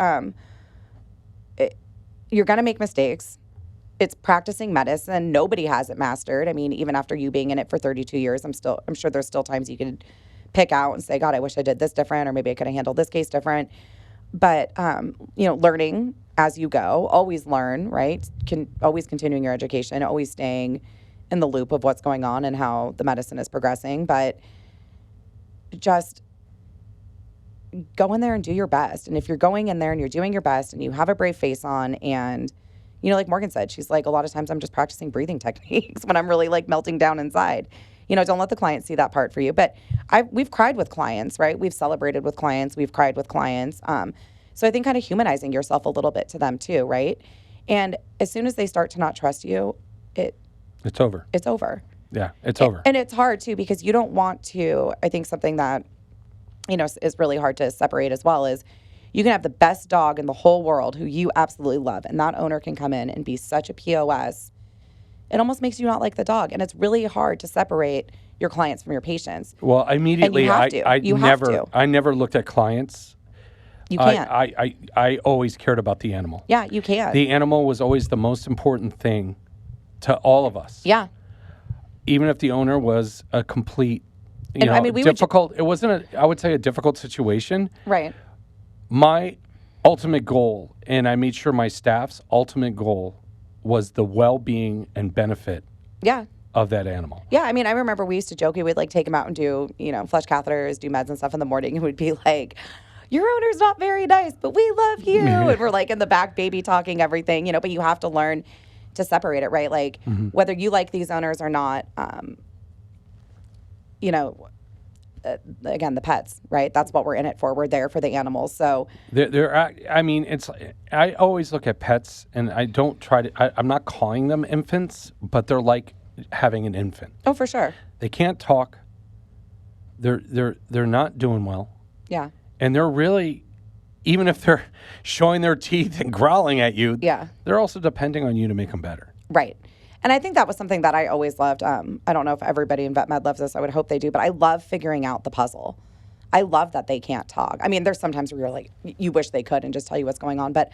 you're going to make mistakes. It's practicing medicine. Nobody has it mastered. I mean, even after you being in it for 32 years, I'm sure there's still times you could pick out and say, God, I wish I did this different, or maybe I could have handled this case different. But, learning as you go, always learn, right? Always continuing your education, always staying in the loop of what's going on and how the medicine is progressing. But just go in there and do your best. And if you're going in there and you're doing your best and you have a brave face on and, like Morgan said, she's like, a lot of times I'm just practicing breathing techniques when I'm really like melting down inside. Don't let the client see that part for you. But we've cried with clients, right? We've celebrated with clients. We've cried with clients. So I think kind of humanizing yourself a little bit to them too, right? And as soon as they start to not trust you, it's over. It's over. Yeah, it's over. And it's hard too because you don't want to. I think something that is really hard to separate as well is you can have the best dog in the whole world who you absolutely love, and that owner can come in and be such a POS. It almost makes you not like the dog, and it's really hard to separate your clients from your patients. Well, immediately, I never looked at clients. You can't. I always cared about the animal. Yeah, you can. The animal was always the most important thing to all of us. Yeah. Even if the owner was a complete, difficult. It wasn't I would say a difficult situation. Right. My ultimate goal, and I made sure my staff's ultimate goal was the well-being and benefit of that animal. Yeah, I remember we used to joke, we would like take him out and do, flush catheters, do meds and stuff in the morning, and we'd be like, your owner's not very nice, but we love you. And we're like in the back baby talking everything, but you have to learn to separate it, right? Like whether you like these owners or not, again, the pets, right? That's what we're in it for. We're there for the animals. So I always look at pets, and I don't try to. I'm not calling them infants, but they're like having an infant. Oh, for sure. They can't talk. They're not doing well. Yeah. And they're really, even if they're showing their teeth and growling at you, they're also depending on you to make them better. Right. And I think that was something that I always loved. I don't know if everybody in vet med loves this. I would hope they do. But I love figuring out the puzzle. I love that they can't talk. I mean, there's sometimes where you're like, you wish they could and just tell you what's going on. But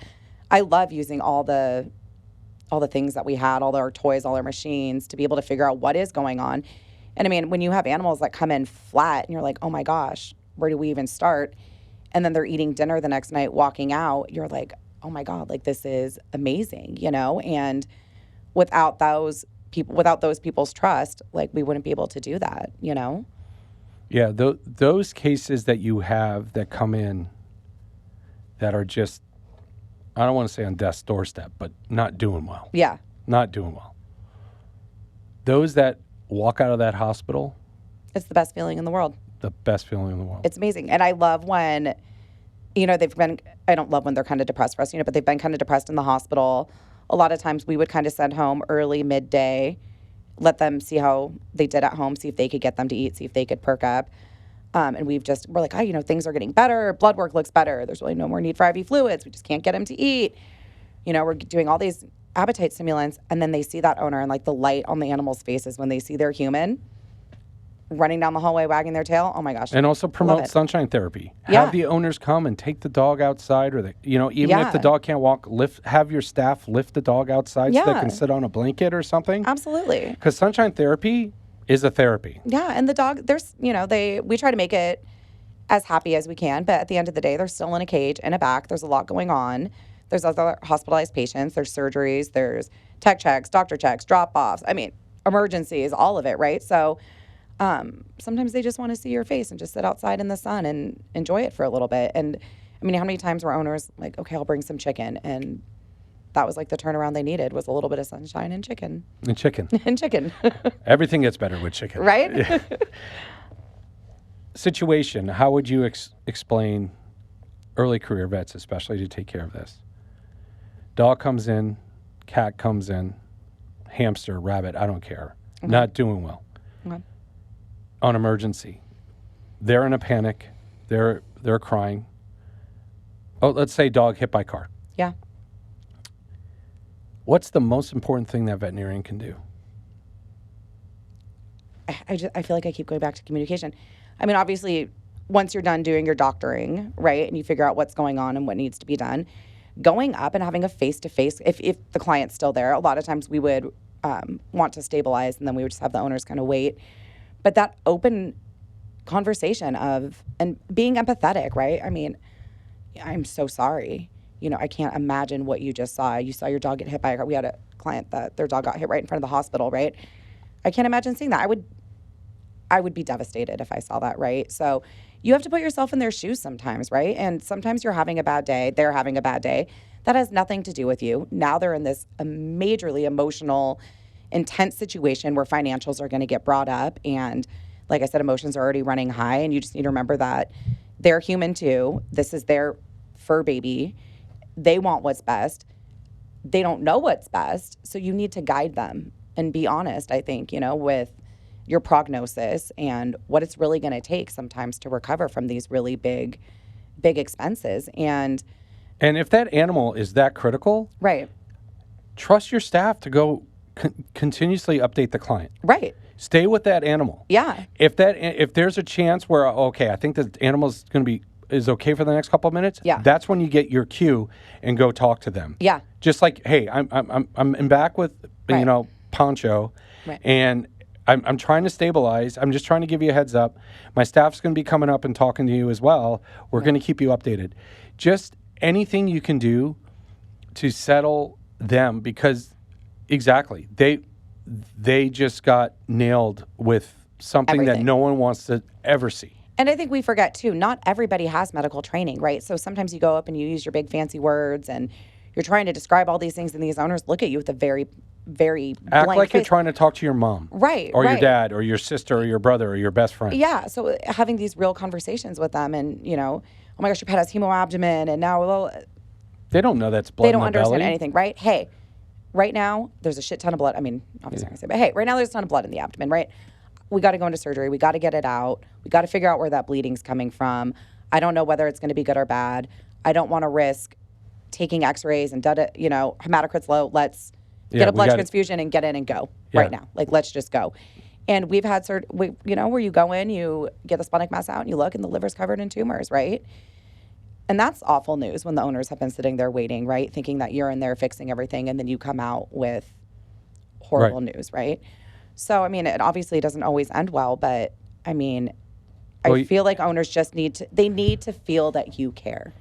I love using all the things that we had, all our toys, all our machines to be able to figure out what is going on. And when you have animals that come in flat and you're like, oh my gosh, where do we even start? And then they're eating dinner the next night, walking out, you're like, oh my God, like this is amazing, And without those people's trust, like we wouldn't be able to do that, Yeah, those cases that you have that come in that are just, I don't want to say on death's doorstep, but not doing well. Yeah. Not doing well. Those that walk out of that hospital. It's the best feeling in the world. The best feeling in the world. It's amazing. And I love when, I don't love when they're kind of depressed for us, but they've been kind of depressed in the hospital. A lot of times we would kind of send home early, midday, let them see how they did at home, see if they could get them to eat, see if they could perk up. And we're like, things are getting better. Blood work looks better. There's really no more need for IV fluids. We just can't get them to eat. We're doing all these appetite stimulants. And then they see that owner and like the light on the animals' faces when they see their human running down the hallway, wagging their tail. Oh my gosh. And also promote sunshine therapy. Have the owners come and take the dog outside, or even if the dog can't walk, have your staff lift the dog outside so they can sit on a blanket or something. Absolutely. Because sunshine therapy is a therapy. Yeah. And the dog, we try to make it as happy as we can, but at the end of the day, they're still in a cage in a back. There's a lot going on. There's other hospitalized patients. There's surgeries. There's tech checks, doctor checks, drop-offs. I mean, emergencies, all of it, right? So sometimes they just want to see your face and just sit outside in the sun and enjoy it for a little bit. And I mean, how many times were owners like, okay, I'll bring some chicken, and that was like the turnaround they needed, was a little bit of sunshine and chicken. And chicken. And chicken. Everything gets better with chicken. Right? Yeah. Situation, how would you explain early career vets, especially to take care of this? Dog comes in, cat comes in, hamster, rabbit, I don't care. Okay. Not doing well. Okay. On emergency. They're in a panic. They're crying. Oh, let's say dog hit by car. Yeah. What's the most important thing that veterinarian can do? I feel like I keep going back to communication. I mean, obviously, once you're done doing your doctoring, right, and you figure out what's going on and what needs to be done, going up and having a face-to-face, if the client's still there, a lot of times we would want to stabilize, and then we would just have the owners kind of wait. But that open conversation and being empathetic, right? I mean, I'm so sorry. You know, I can't imagine what you just saw. You saw your dog get hit by a car. We had a client that their dog got hit right in front of the hospital, right? I can't imagine seeing that. I would be devastated if I saw that, right? So you have to put yourself in their shoes sometimes, right? And sometimes you're having a bad day. They're having a bad day. That has nothing to do with you. Now they're in this majorly emotional, intense situation where financials are going to get brought up. And like I said, emotions are already running high. And you just need to remember that they're human too. This is their fur baby. They want what's best. They don't know what's best. So you need to guide them and be honest, I think, you know, with your prognosis and what it's really going to take sometimes to recover from these really big expenses. And if that animal is that critical, right, trust your staff to go continuously update the client. Right. Stay with that animal. Yeah. If there's a chance where, okay, I think the animal's going to is okay for the next couple of minutes. Yeah. That's when you get your cue and go talk to them. Yeah. Just like, hey, I'm in back with Right. Poncho, Right. and I'm trying to stabilize. I'm just trying to give you a heads up. My staff's going to be coming up and talking to you as well. We're going to keep you updated. Just anything you can do to settle them, because exactly they just got nailed with something that Everything. no one wants to ever see. And I think we forget too, not everybody has medical training, right? So sometimes you go up and you use your big fancy words and you're trying to describe all these things, and these owners look at you with a very, very Act blank like face. you're trying to talk to your mom. Right. Or your right. dad or your sister or your brother or your best friend. Yeah. So having these real conversations with them, and, you know, oh my gosh, your pet has hemoabdomen, and now, well, They don't know that's blood they in don't the understand belly. anything, right? Hey, right now there's a shit ton of blood. I mean, obviously I'm going to say, but hey, right now there's a ton of blood in the abdomen, right? We got to go into surgery. We got to get it out. We got to figure out where that bleeding's coming from. I don't know whether it's going to be good or bad. I don't want to risk taking x-rays and, hematocrit's low. Let's get a blood transfusion and get in and go right now. Like, let's just go. And we've had where you go in, you get the splenic mass out and you look and the liver's covered in tumors, right? And that's awful news when the owners have been sitting there waiting, right? Thinking that you're in there fixing everything, and then you come out with horrible news, right? So, I mean, it obviously doesn't always end well, but I mean, I feel like owners just need to feel that you care,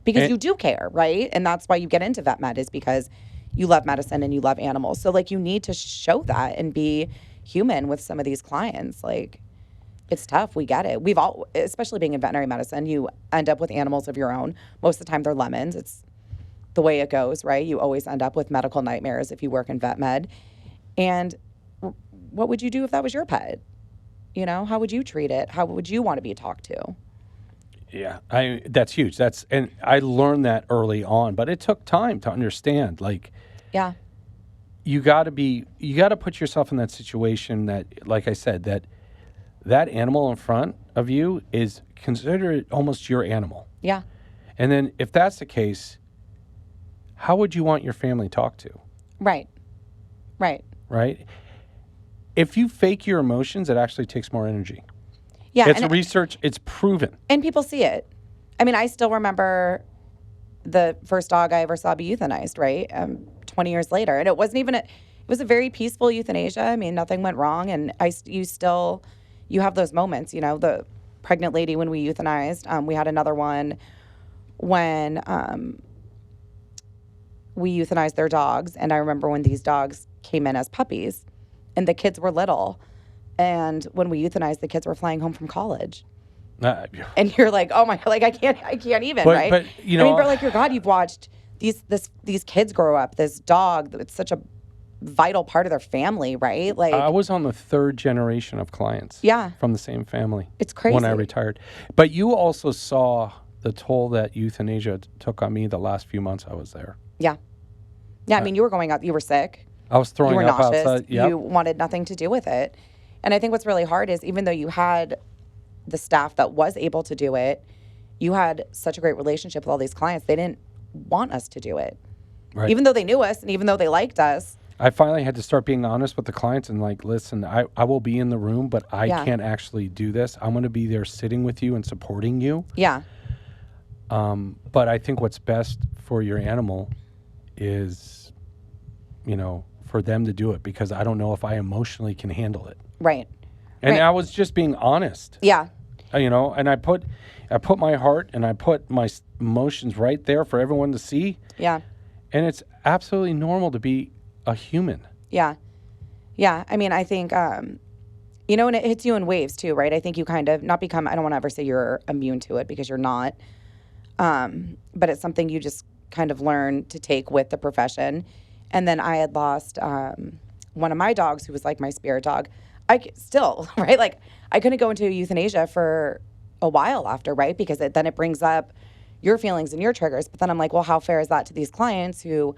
because you do care, right? And that's why you get into vet med, is because you love medicine and you love animals. So like, you need to show that and be human with some of these clients. Like, it's tough. We get it. We've all, especially being in veterinary medicine, you end up with animals of your own. Most of the time they're lemons. It's the way it goes, right? You always end up with medical nightmares if you work in vet med. And what would you do if that was your pet? You know, how would you treat it? How would you want to be talked to? Yeah, that's huge. And I learned that early on, but it took time to understand. Like, yeah, you got to put yourself in that situation that, like I said, that animal in front of you is considered almost your animal. Yeah. And then if that's the case, how would you want your family talked to? Right. Right. Right? If you fake your emotions, it actually takes more energy. Yeah. It's research. It's proven. And people see it. I mean, I still remember the first dog I ever saw be euthanized, right? 20 years later. And it wasn't even it was a very peaceful euthanasia. I mean, nothing went wrong. And you have those moments, you know, the pregnant lady when we euthanized. We had another one when we euthanized their dogs. And I remember when these dogs came in as puppies and the kids were little. And when we euthanized, the kids were flying home from college. And you're like, oh my, like I can't even, right? But you know, I mean, but like your God, you've watched these kids grow up, this dog, it's such a vital part of their family, right? Like I was on the third generation of clients. Yeah. From the same family. It's crazy. When I retired. But you also saw the toll that euthanasia took on me the last few months I was there. Yeah. Yeah, I mean, you were going out, you were sick. I was throwing You were up nauseous. outside. Yep. You wanted nothing to do with it. And I think what's really hard is even though you had the staff that was able to do it, you had such a great relationship with all these clients. They didn't want us to do it. Right. Even though they knew us and even though they liked us. I finally had to start being honest with the clients and like, listen, I will be in the room, but I can't actually do this. I'm going to be there sitting with you and supporting you. Yeah. But I think what's best for your animal is, you know, for them to do it because I don't know if I emotionally can handle it. Right. And right. I was just being honest. Yeah. You know, and I put my heart and I put my emotions right there for everyone to see. Yeah. And it's absolutely normal to be a human. Yeah. Yeah. I mean, I think, you know, and it hits you in waves too, right? I think you kind of I don't want to ever say you're immune to it because you're not. But it's something you just kind of learn to take with the profession. And then I had lost one of my dogs who was like my spirit dog. Still, right? Like I couldn't go into euthanasia for a while after, right? Because then it brings up your feelings and your triggers. But then I'm like, well, how fair is that to these clients who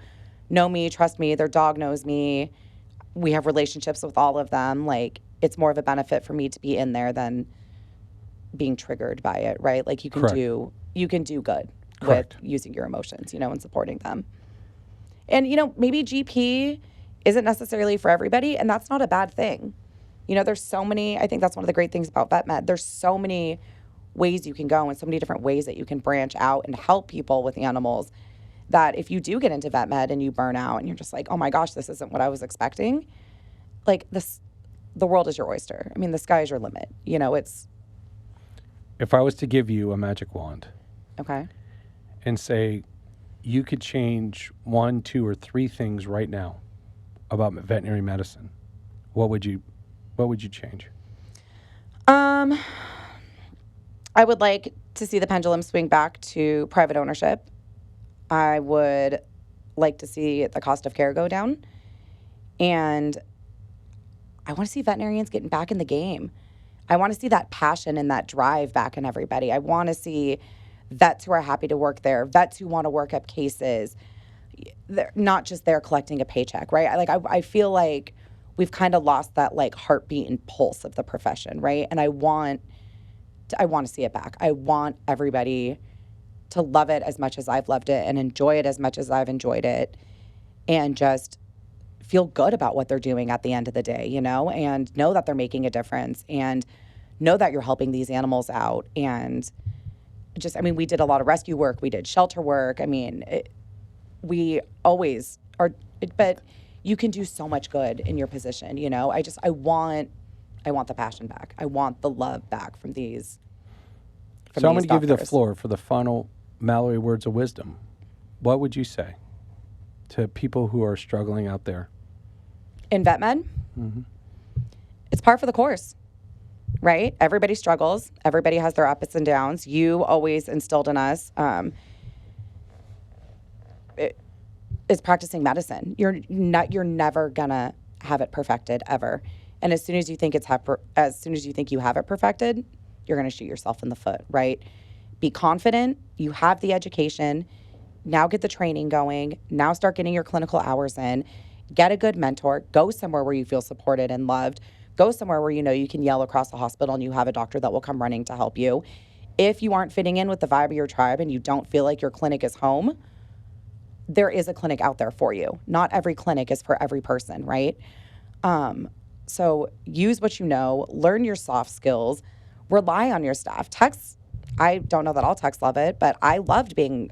know me, trust me, their dog knows me. We have relationships with all of them. Like it's more of a benefit for me to be in there than being triggered by it, right? Like you can do good with using your emotions, you know, and supporting them. And, you know, maybe GP isn't necessarily for everybody, and that's not a bad thing. You know, there's so many, I think that's one of the great things about vet med. There's so many ways you can go and so many different ways that you can branch out and help people with animals that if you do get into vet med and you burn out and you're just like, oh my gosh, this isn't what I was expecting. Like the world is your oyster. I mean, the sky is your limit. You know, it's. If I was to give you a magic wand. Okay. And say you could change 1, 2, or 3 things right now about veterinary medicine, what would you change? I would like to see the pendulum swing back to private ownership. I would like to see the cost of care go down. And I want to see veterinarians getting back in the game. I want to see that passion and that drive back in everybody. I want to see vets who are happy to work there, vets who want to work up cases. They're not just there collecting a paycheck, right? I feel like we've kind of lost that like heartbeat and pulse of the profession, right? And I want to see it back. I want everybody to love it as much as I've loved it and enjoy it as much as I've enjoyed it and just feel good about what they're doing at the end of the day, you know, and know that they're making a difference and know that you're helping these animals out. And just, I mean, we did a lot of rescue work. We did shelter work. I mean, we always are, but you can do so much good in your position, you know. I want the passion back. I want the love back from these. So I'm going to give you the floor for the final Mallory words of wisdom. What would you say to people who are struggling out there? In vet med? Mm-hmm. It's par for the course, right? Everybody struggles. Everybody has their ups and downs. You always instilled in us is practicing medicine. You're never gonna have it perfected ever. And as soon as you think you have it perfected, you're gonna shoot yourself in the foot, right? Be confident. You have the education. Now get the training going. Now start getting your clinical hours in. Get a good mentor. Go somewhere where you feel supported and loved. Go somewhere where you know you can yell across the hospital and you have a doctor that will come running to help you. If you aren't fitting in with the vibe of your tribe and you don't feel like your clinic is home, there is a clinic out there for you. Not every clinic is for every person, right? So use what you know. Learn your soft skills. Rely on your staff. Techs, I don't know that all techs love it, but I loved being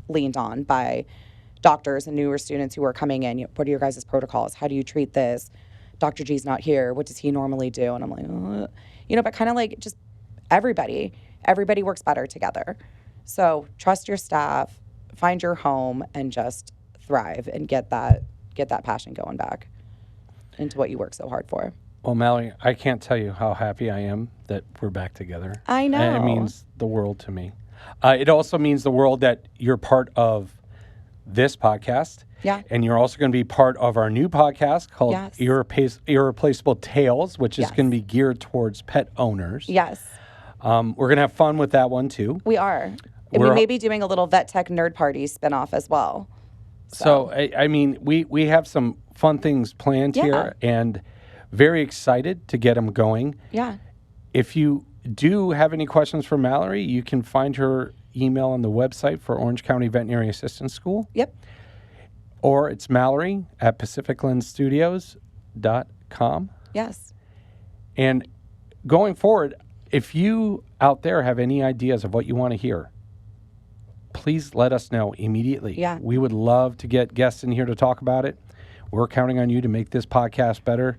leaned on by doctors and newer students who are coming in. What are your guys' protocols? How do you treat this? Dr. G's not here. What does he normally do? And I'm like, but kind of like just everybody works better together. So trust your staff, find your home, and just thrive and get that passion going back into what you work so hard for. Well, Mallory, I can't tell you how happy I am that we're back together. I know. And it means the world to me. It also means the world that you're part of this podcast. Yeah. And you're also going to be part of our new podcast called Irreplaceable Tales, which is going to be geared towards pet owners. Yes. We're going to have fun with that one, too. We are. And we may be doing a little Vet Tech Nerd Party spinoff as well. So I mean, we have some fun things planned here, and very excited to get them going. Yeah. If you do have any questions for Mallory, you can find her email on the website for Orange County Veterinary Assistance School. Yep. Or it's Mallory at pacificlensstudios.com. Yes. And going forward, if you out there have any ideas of what you want to hear, please let us know immediately. Yeah. We would love to get guests in here to talk about it. We're counting on you to make this podcast better.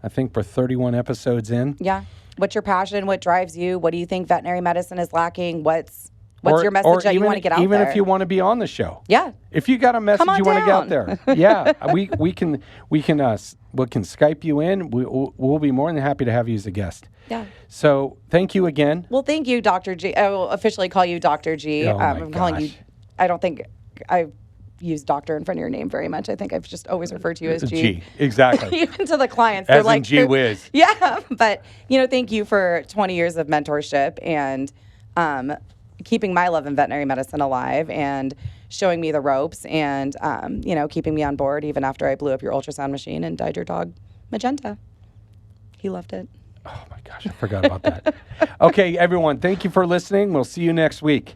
I think we're 31 episodes in. Yeah. What's your passion? What drives you? What do you think veterinary medicine is lacking? What's your message that you want to get out there? Even if you want to be on the show. Yeah. If you got a message you want to get out there. Yeah. we can Skype you in. We'll be more than happy to have you as a guest. Yeah. So thank you again. Well, thank you, Dr. G. I will officially call you Dr. G. I'm calling you. I don't think I've used doctor in front of your name very much. I think I've just always referred to you as G. G. Exactly. Even to the clients, they're like G whiz. Yeah. But thank you for 20 years of mentorship and keeping my love in veterinary medicine alive and showing me the ropes and keeping me on board even after I blew up your ultrasound machine and dyed your dog magenta. He loved it. Oh my gosh, I forgot about that. Okay, everyone, thank you for listening. We'll see you next week.